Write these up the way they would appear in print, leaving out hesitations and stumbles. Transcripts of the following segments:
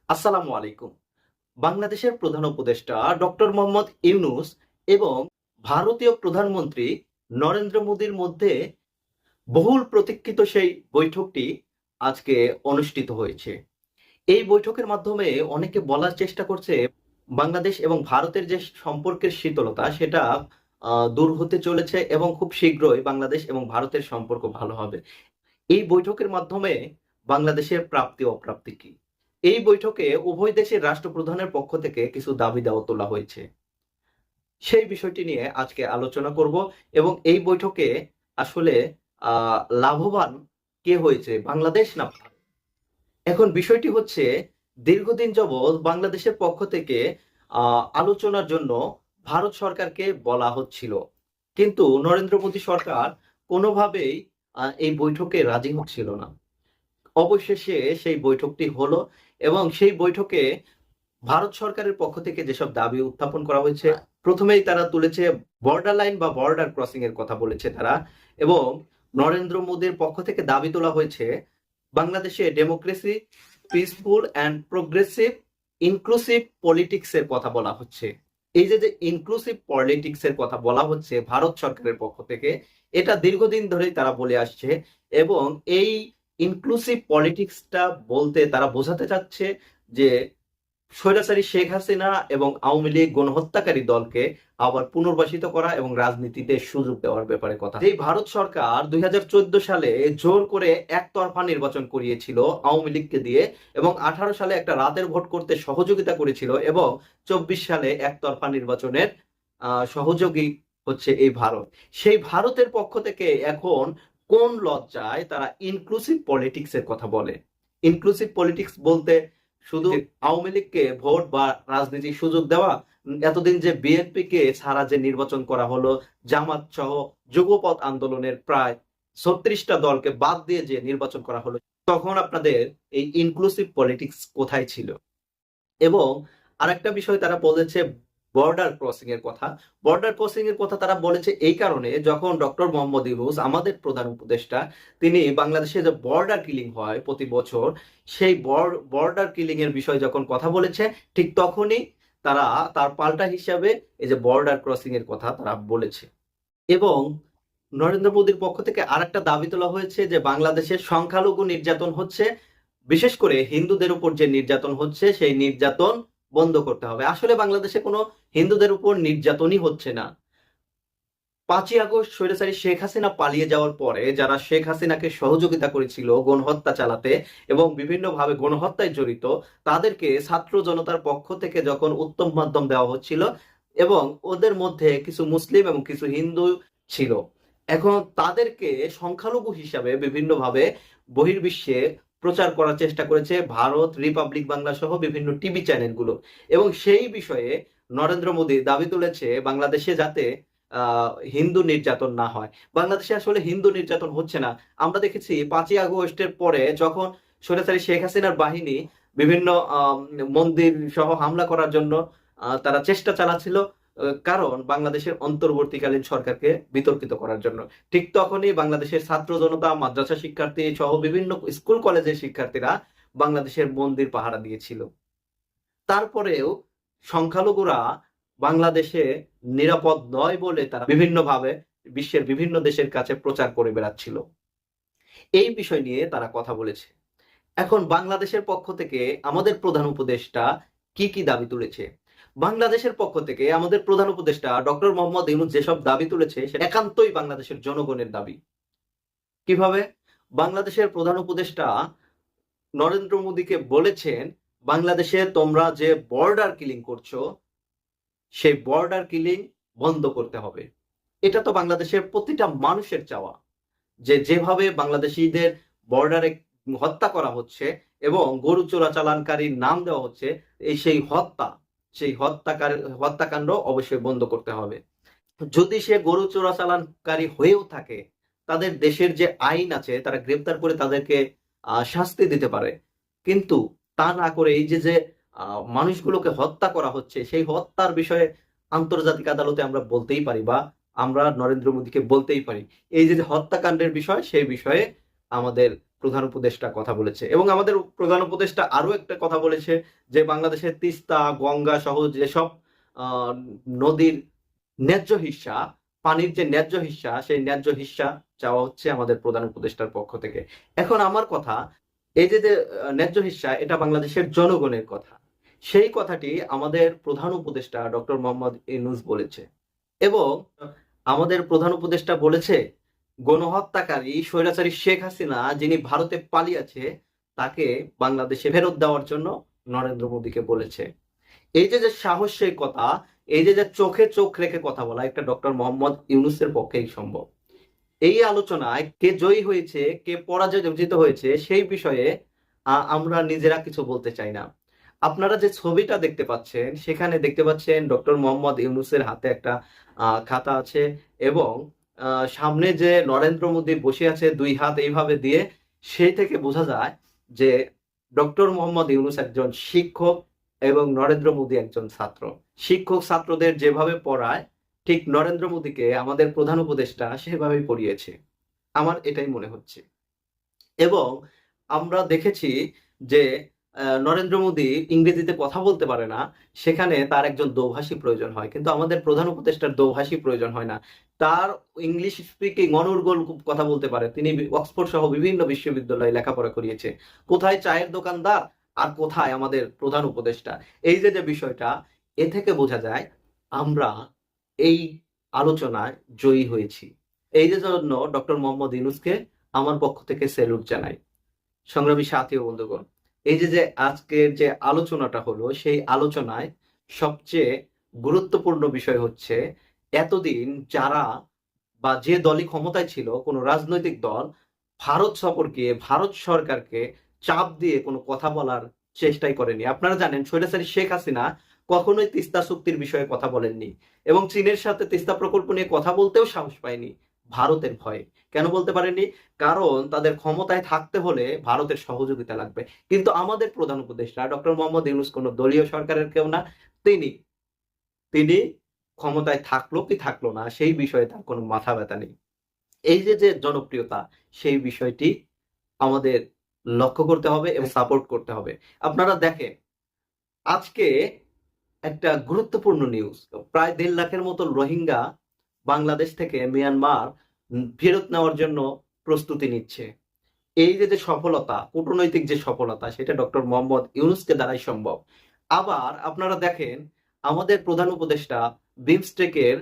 আসসালামু আলাইকুম। বাংলাদেশের প্রধান উপদেষ্টা ডক্টর মোহাম্মদ ইউনূস এবং ভারতীয় প্রধানমন্ত্রী নরেন্দ্র মোদীর মধ্যে বহুল প্রতীক্ষিত সেই বৈঠকটি আজকে অনুষ্ঠিত হয়েছে। এই বৈঠকের মাধ্যমে অনেকে বলার চেষ্টা করছে বাংলাদেশ এবং ভারতের যে সম্পর্কের শীতলতা সেটা দূর হতে চলেছে এবং খুব শীঘ্রই বাংলাদেশ এবং ভারতের সম্পর্ক ভালো হবে। এই বৈঠকের মাধ্যমে বাংলাদেশের প্রাপ্তি অপ্রাপ্তি কি? এই বৈঠকে উভয় দেশের রাষ্ট্রপ্রধানের পক্ষ থেকে কিছু দাবি দাওয়া তোলা হয়েছে। সেই বিষয়টি নিয়ে আজকে আলোচনা করব এবং এই বৈঠকে আসলে লাভবান কে হয়েছে, বাংলাদেশ না ভারত? এখন বিষয়টি হচ্ছে দীর্ঘদিন যাবৎ বাংলাদেশের পক্ষ থেকে আলোচনার জন্য ভারত সরকারকে বলা হচ্ছিল। কিন্তু নরেন্দ্র মোদী সরকার কোনোভাবেই এই বৈঠকে রাজি হচ্ছিল না। অবশেষে সেই বৈঠকটি হলো এবং সেই বৈঠকে ভারত সরকারের পক্ষ থেকে যেসব দাবি উত্থাপন করা হয়েছে, প্রথমেই তারা তুলেছে বর্ডার লাইন বা বর্ডার ক্রসিং এর কথা বলেছে তারা। এবং নরেন্দ্র মোদীর পক্ষ থেকে দাবি তোলা হয়েছে বাংলাদেশে democracy, peaceful and progressive inclusive politics এর কথা বলা হচ্ছে। এই যে ইনক্লুসিভ পলিটিক্স এর কথা বলা হচ্ছে ভারত সরকারের পক্ষ থেকে, এটা দীর্ঘদিন ধরেই তারা বলে আসছে। এবং এই ইনক্লুসিভ পলিটিক্সটা বলতে তারা বোঝাতে চাচ্ছে যে স্বৈরাচারী শেখ হাসিনা এবং আওয়ামী লীগ গণহত্যাকারী দলকে আবার পুনর্বাসিত করা এবং রাজনীতিতে সুযোগ দেওয়ার ব্যাপারে কথা। এই ভারত সরকার 2014 সালে জোর করে একতরফা নির্বাচন করিয়েছিল আওয়ামী লীগকে দিয়ে এবং 18 সালে একটা রাতের ভোট করতে সহযোগিতা করেছিল এবং 24 সালে একতরফা নির্বাচনের সহযোগী হচ্ছে এই ভারত। সেই ভারতের পক্ষ থেকে এখন কোন লজ্জায় তারা ইনক্লুসিভ পলিটিক্স এর কথা বলে? ইনক্লুসিভ পলিটিক্স বলতে শুধু আওয়ামী লীগকে ভোট বা রাজনীতির সুযোগ দেওয়া, এতদিন যে বিএনপি কে ছাড়া যে নির্বাচন করা হলো, জামাত সহ যুগপৎ আন্দোলনের প্রায় 36টা দলকে বাদ দিয়ে যে নির্বাচন করা হলো, তখন আপনাদের এই ইনক্লুসিভ পলিটিক্স কোথায় ছিল? এবং আরেকটা বিষয় তারা বলেছে বর্ডার ক্রসিং এর কথা। বর্ডার ক্রসিং এর কথা তারা বলেছে এই কারণে, যখন ডক্টর মোহাম্মদ ইউনূস আমাদের প্রধান উপদেষ্টা, তিনি বাংলাদেশে যে বর্ডার কিলিং হয় প্রতি বছর, সেই বর্ডার কিলিং এর বিষয়ে যখন কথা বলেছে, ঠিক তখনই তারা তার পাল্টা হিসাবে এই যে বর্ডার ক্রসিং এর কথা তারা বলেছে। এবং নরেন্দ্র মোদীর পক্ষ থেকে আরেকটা দাবি তোলা হয়েছে যে বাংলাদেশের সংখ্যালঘু নির্যাতন হচ্ছে, বিশেষ করে হিন্দুদের উপর যে নির্যাতন হচ্ছে সেই নির্যাতন বন্ধ করতে হবে। আসলে বাংলাদেশে কোনো হিন্দুদের উপর নির্যাতনই হচ্ছে না। 5ই আগস্ট স্বৈরাচারী শেখ হাসিনা পালিয়ে যাওয়ার পরে যারা শেখ হাসিনাকে সহযোগিতা করেছিল গণহত্যা চালাতে এবং বিভিন্নভাবে গণহত্যায় জড়িত, তাদেরকে ছাত্র জনতার পক্ষ থেকে যখন উত্তম মাধ্যম দেওয়া হচ্ছিল এবং ওদের মধ্যে কিছু মুসলিম এবং কিছু হিন্দু ছিল, এখন তাদেরকে সংখ্যালঘু হিসাবে বিভিন্নভাবে বহির্বিশ্বে প্রচার করার চেষ্টা করেছে ভারত, রিপাবলিক বাংলা সহ বিভিন্ন টিভি চ্যানেলগুলো। এবং সেই বিষয়ে নরেন্দ্র মোদী দাবি তুলেছে বাংলাদেশে যাতে হিন্দু নির্যাতন না হয়। বাংলাদেশে আসলে হিন্দু নির্যাতন হচ্ছে না। আমরা দেখেছি 5ই আগস্টের পরে যখন স্বৈরাচারী শেখ হাসিনার বাহিনী বিভিন্ন মন্দির সহ হামলা করার জন্য তারা চেষ্টা চালাচ্ছিল, কারণ বাংলাদেশের অন্তর্বর্তীকালীন সরকারকে বিতর্কিত করার জন্য। ঠিক তখনই বাংলাদেশের ছাত্র জনতা, মাদ্রাসা শিক্ষার্থী সহ বিভিন্ন স্কুল কলেজের শিক্ষার্থীরা বাংলাদেশের মন্দির পাহারা দিয়েছিল। তারপরেও সংখ্যালঘুরা বাংলাদেশে নিরাপদ নয় বলে তারা বিভিন্নভাবে বিশ্বের বিভিন্ন দেশের কাছে প্রচার করে বেড়াচ্ছিল। এই বিষয় নিয়ে তারা কথা বলেছে। এখন বাংলাদেশের পক্ষ থেকে আমাদের প্রধান উপদেষ্টা কি কি দাবি তুলেছে? বাংলাদেশের পক্ষ থেকে আমাদের প্রধান উপদেষ্টা ডক্টর মোহাম্মদ ইউনূস যেসব দাবি তুলেছে সেটা একান্তই বাংলাদেশের জনগণের দাবি। কিভাবে? বাংলাদেশের প্রধান উপদেষ্টা নরেন্দ্র মোদীকে বলেছেন, বাংলাদেশে তোমরা যে বর্ডার কিলিং করছো সেই বর্ডার কিলিং বন্ধ করতে হবে। এটা তো বাংলাদেশের প্রতিটা মানুষের চাওয়া, যে যেভাবে বাংলাদেশিদের বর্ডারে হত্যা করা হচ্ছে এবং গরু চোরাচালানকারীর নাম দেওয়া হচ্ছে, সেই হত্যাকাণ্ড অবশ্যই বন্ধ করতে হবে। যদি সে গরু চোরাচালানকারী হয়েও থাকে, তাদের দেশের যে আইন আছে তারা গ্রেপ্তার করে তাদেরকে শাস্তি দিতে পারে। কিন্তু তা না করে এই যে মানুষগুলোকে হত্যা করা হচ্ছে, সেই হত্যার বিষয়ে আন্তর্জাতিক আদালতে আমরা বলতেই পারি বা আমরা নরেন্দ্র মোদীকে বলতেই পারি, এই যে হত্যাকাণ্ডের বিষয়, সেই বিষয়ে আমাদের প্রধান উপদেষ্টা কথা বলেছে, এবং আমাদের প্রধান উপদেষ্টা আরো একটা কথা বলেছে যে বাংলাদেশের তিস্তা, গঙ্গা সহ যেসব আহ, নদীর ন্যায্য হিস্সা, পানির যে ন্যায্য হিস্সা, সেই ন্যায্য হিস্সা চাওয়া হচ্ছে আমাদের প্রধান উপদেষ্টার পক্ষ থেকে। এখন আমার কথা, এই যে যে ন্যায্য হিস্সা, এটা বাংলাদেশের জনগণের কথা। সেই কথাটি আমাদের প্রধান উপদেষ্টা ডক্টর মোহাম্মদ ইউনূস বলেছে, এবং আমাদের প্রধান উপদেষ্টা বলেছে গণহত্যাকারী স্বৈরাচারী শেখ হাসিনা যিনি ভারতে পালিয়েছে তাকে বাংলাদেশে ফেরত দেওয়ার জন্য নরেন্দ্র মোদীকে বলেছে। এই যে যে সাহসের কথা, এই যে যে চোখে চোখ রেখে কথা বলা, একটা ডক্টর মোহাম্মদ ইউনূসের পক্ষেই সম্ভব। এই আলোচনায় কে জয়ী হয়েছে, কে পরাজিত হয়েছে, সেই বিষয়ে আমরা নিজেরা কিছু বলতে চাই না। আপনারা যে ছবিটা দেখতে পাচ্ছেন, সেখানে দেখতে পাচ্ছেন ডক্টর মোহাম্মদ ইউনূসের হাতে একটা খাতা আছে, এবং সামনে যে নরেন্দ্র মোদী বসে আছে দুই হাত এইভাবে দিয়ে, সেই থেকে বোঝা যায় যে ডক্টর মোহাম্মদ ইউনূস একজন শিক্ষক এবং নরেন্দ্র মোদী একজন ছাত্র। শিক্ষক ছাত্রদের যেভাবে পড়ায়, ঠিক নরেন্দ্র মোদীকে আমাদের প্রধান উপদেষ্টা সেভাবেই পড়িয়েছে, আমার এটাই মনে হচ্ছে। এবং আমরা দেখেছি যে নরেন্দ্র মোদী ইংরেজিতে কথা বলতে পারে না, সেখানে তার একজন দোভাষী প্রয়োজন হয়, কিন্তু আমাদের প্রধান উপদেষ্টার দোভাষী প্রয়োজন হয় না। তার ইংলিশ স্পিকিং অনর্গল কথা বলতে পারে। তিনি অক্সফোর্ড সহ বিভিন্ন বিশ্ববিদ্যালয়ে লেখাপড়া করিয়েছে। কোথায় চায়ের দোকানদার আর কোথায় আমাদের প্রধান উপদেষ্টা, এই যে যে বিষয়টা, এ থেকে বোঝা যায় আমরা এই আলোচনায় জয়ী হয়েছি। এই যে জন্য ডক্টর মোহাম্মদ ইউনূসকে আমার পক্ষ থেকে স্যালুট জানাই। সংগ্রামী সাথী ও বন্ধুগণ, এই যে যে আজকের যে আলোচনাটা হলো, সেই আলোচনায় সবচেয়ে গুরুত্বপূর্ণ বিষয় হচ্ছে, এতদিন যারা বা যে দলই ক্ষমতায় ছিল, কোনো রাজনৈতিক দল ভারত সফরকে, ভারত সরকারকে চাপ দিয়ে কোনো কথা বলার চেষ্টাই করেনি। আপনারা জানেন স্বৈরাচারী শেখ হাসিনা কখনোই তিস্তা চুক্তির বিষয়ে কথা বলেননি, এবং চীনের সাথে তিস্তা প্রকল্প নিয়ে কথা বলতেও সাহস পায়নি ভারতের ভয়ে। কেন বলতে পারেনি? কারণ তাদের ক্ষমতায় থাকতে হলে ভারতের সহযোগিতা লাগবে। কিন্তু আমাদের প্রধান উপদেষ্টা ডক্টর মোহাম্মদ ইউনূস কোনো দলীয় সরকারের কেউ না। তিনি তিনি ক্ষমতায় থাকলো কি থাকলো না, সেই বিষয়ে তার কোনো মাথা ব্যথা নেই। এই যে যে জনপ্রিয়তা, সেই বিষয়টি আমাদের লক্ষ্য করতে হবে এবং সাপোর্ট করতে হবে। আপনারা দেখেন, আজকে একটা গুরুত্বপূর্ণ নিউজ, প্রায় 1.5 লাখের মতো রোহিঙ্গা বাংলাদেশ থেকে মিয়ানমার ফেরত নেওয়ার জন্য প্রস্তুতি নিচ্ছে। এই যে যে সফলতা, কূটনৈতিক যে সফলতা, সেটা ডক্টর মোহাম্মদ ইউনূসকে দ্বারাই সম্ভব। আবার আপনারা দেখেন, আমাদের প্রধান উপদেষ্টা বিমস্টেকের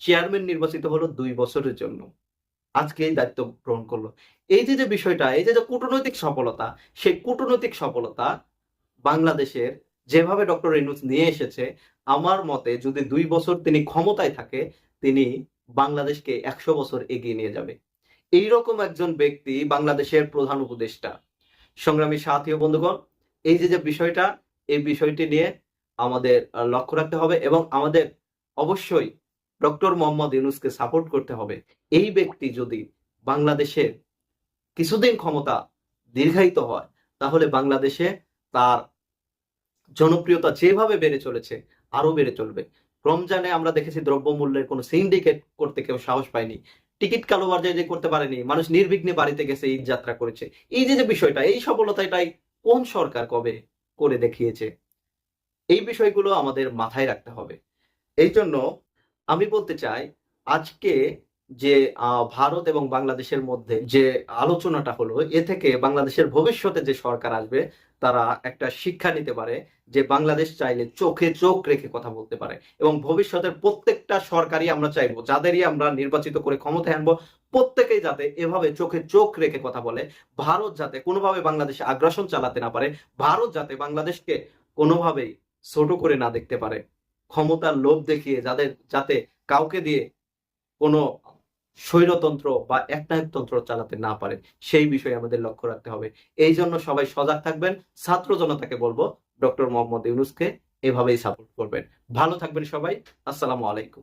চেয়ারম্যান নির্বাচিত হলো 2 বছরের জন্য, আজকে এই দায়িত্ব গ্রহণ করলো। এই যে যে বিষয়টা, এই যে যে কূটনৈতিক সফলতা, সেই কূটনৈতিক সফলতা বাংলাদেশের যেভাবে ডক্টর ইউনূস নিয়ে এসেছে, আমার মতে যদি 2 বছর তিনি ক্ষমতায় থাকে, তিনি বাংলাদেশকে 100 বছর এগিয়ে নিয়ে যাবে। এইরকম একজন ব্যক্তি বাংলাদেশের প্রধান উপদেষ্টা। সংগ্রামী সাথী ও বন্ধুগণ, এই যে যে বিষয়টা, এই বিষয়টি নিয়ে আমাদের লক্ষ্য রাখতে হবে, এবং আমাদের অবশ্যই ডক্টর মোহাম্মদ ইউনূসকে সাপোর্ট করতে হবে। এই ব্যক্তি যদি বাংলাদেশে কিছুদিন ক্ষমতা দীর্ঘায়িত হয়, তাহলে বাংলাদেশে তার জনপ্রিয়তা যেভাবে বেড়ে চলেছে, আরো বেড়ে চলবে। রমজানে আমরা দেখেছি দ্রব্যমূল্যের কোনো সিন্ডিকেট করতে কেউ সাহস পায়নি, টিকিট কালোবাজারি করতে পারেনি, মানুষ নির্বিঘ্নে বাড়িতে গেছে, ঈদ যাত্রা করেছে। এই যে যে বিষয়টা, এই সফলতাটাই কোন সরকার কবে করে দেখিয়েছে? এই বিষয়গুলো আমাদের মাথায় রাখতে হবে। এই জন্য আমি বলতে চাই, আজকে যে ভারত এবং বাংলাদেশের মধ্যে যে আলোচনাটা হলো, এ থেকে বাংলাদেশের ভবিষ্যতে যে সরকার আসবে, তারা একটা শিক্ষা নিতে পারে যে বাংলাদেশ চাইলে চোখে চোখ রেখে কথা বলতে পারে। এবং ভবিষ্যতের প্রত্যেকটা সরকারই আমরা চাইবো, যাদেরই আমরা নির্বাচিত করে ক্ষমতায় আনবো, প্রত্যেকেই যাতে এভাবে চোখে চোখ রেখে কথা বলে। ভারত যাতে কোনোভাবে বাংলাদেশে আগ্রাসন চালাতে না পারে, ভারত যাতে বাংলাদেশকে কোনোভাবেই ছোট করে না দেখতে পারে, ক্ষমতার লোভ দেখিয়ে যাতে কাউকে দিয়ে কোনো স্বৈরতন্ত্র বা একনায়কতন্ত্র চালাতে না পারে, সেই বিষয়ে আমাদের লক্ষ্য রাখতে হবে। এই জন্য সবাই সজাগ থাকবেন। ছাত্র জনতাকে বলবো, ডক্টর মোহাম্মদ ইউনূসকে এভাবেই সাপোর্ট করবেন। ভালো থাকবেন সবাই। আসসালামু আলাইকুম।